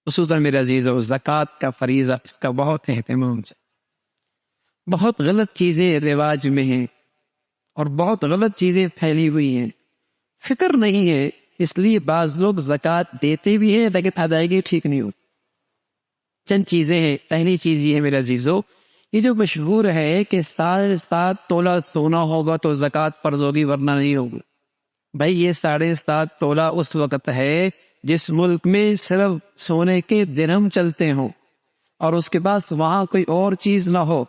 خصوصاً میرے عزیزو زکوٰۃ کا فریضہ، اس کا بہت اہتمام ہے۔ بہت غلط چیزیں رواج میں ہیں اور بہت غلط چیزیں پھیلی ہوئی ہیں، فکر نہیں ہے، اس لیے بعض لوگ زکوٰۃ دیتے بھی ہیں لیکن ادائیگی ٹھیک نہیں ہوتی۔ چند چیزیں ہیں۔ پہلی چیز یہ ہے میرے عزیزو، یہ جو مشہور ہے کہ 7.5 تولہ سونا ہوگا تو زکوٰۃ فرض ہوگی ورنہ نہیں ہوگی۔ بھائی یہ 7.5 تولہ اس وقت ہے جس ملک میں صرف سونے کے درہم چلتے ہوں اور اس کے پاس وہاں کوئی اور چیز نہ ہو،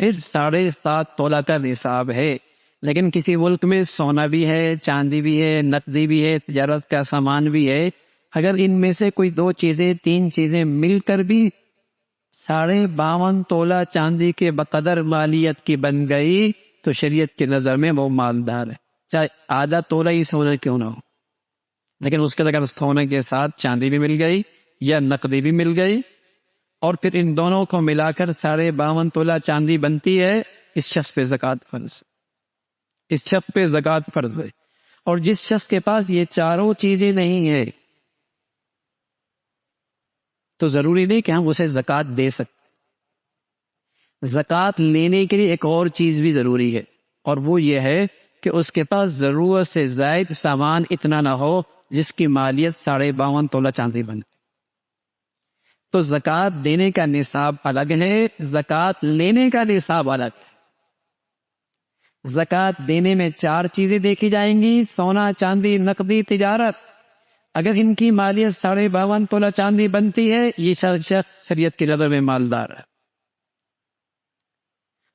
پھر 7.5 تولہ کا نصاب ہے۔ لیکن کسی ملک میں سونا بھی ہے، چاندی بھی ہے، نقدی بھی ہے، تجارت کا سامان بھی ہے، اگر ان میں سے کوئی 2 چیزیں 3 چیزیں مل کر بھی 52.5 تولہ چاندی کے بقدر مالیت کی بن گئی تو شریعت کی نظر میں وہ مالدار ہے، چاہے آدھا تولہ ہی سونا کیوں نہ ہو۔ لیکن اس کے اگر سونے کے ساتھ چاندی بھی مل گئی یا نقدی بھی مل گئی اور پھر ان دونوں کو ملا کر 52.5 تولہ چاندی بنتی ہے، اس شخص پہ زکوٰۃ فرض ہے، اس شخص پہ زکوٰۃ فرض ہے۔ اور جس شخص کے پاس یہ چاروں چیزیں نہیں ہیں تو ضروری نہیں کہ ہم اسے زکوٰۃ دے سکتے۔ زکوٰۃ لینے کے لیے ایک اور چیز بھی ضروری ہے، اور وہ یہ ہے کہ اس کے پاس ضرورت سے زائد سامان اتنا نہ ہو جس کی مالیت 52.5 تولہ چاندی بنے۔ تو زکوٰۃ دینے کا نصاب الگ ہے، زکوٰۃ لینے کا نصاب الگ ہے۔ زکوٰۃ دینے میں 4 چیزیں دیکھی جائیں گی: سونا، چاندی، نقدی، تجارت۔ اگر ان کی مالیت 52.5 تولہ چاندی بنتی ہے، یہ شخص شریعت کی نظر میں مالدار ہے۔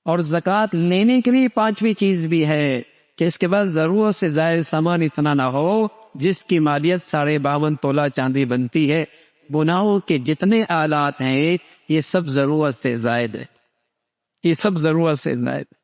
اور زکوٰۃ لینے کے لیے 5ویں چیز بھی ہے کہ اس کے بعد ضرورت سے زائد سامان اتنا نہ ہو جس کی مالیت 52.5 تولہ چاندی بنتی ہے۔ گناہوں کے جتنے آلات ہیں یہ سب ضرورت سے زائد ہے، یہ سب ضرورت سے زائد ہے۔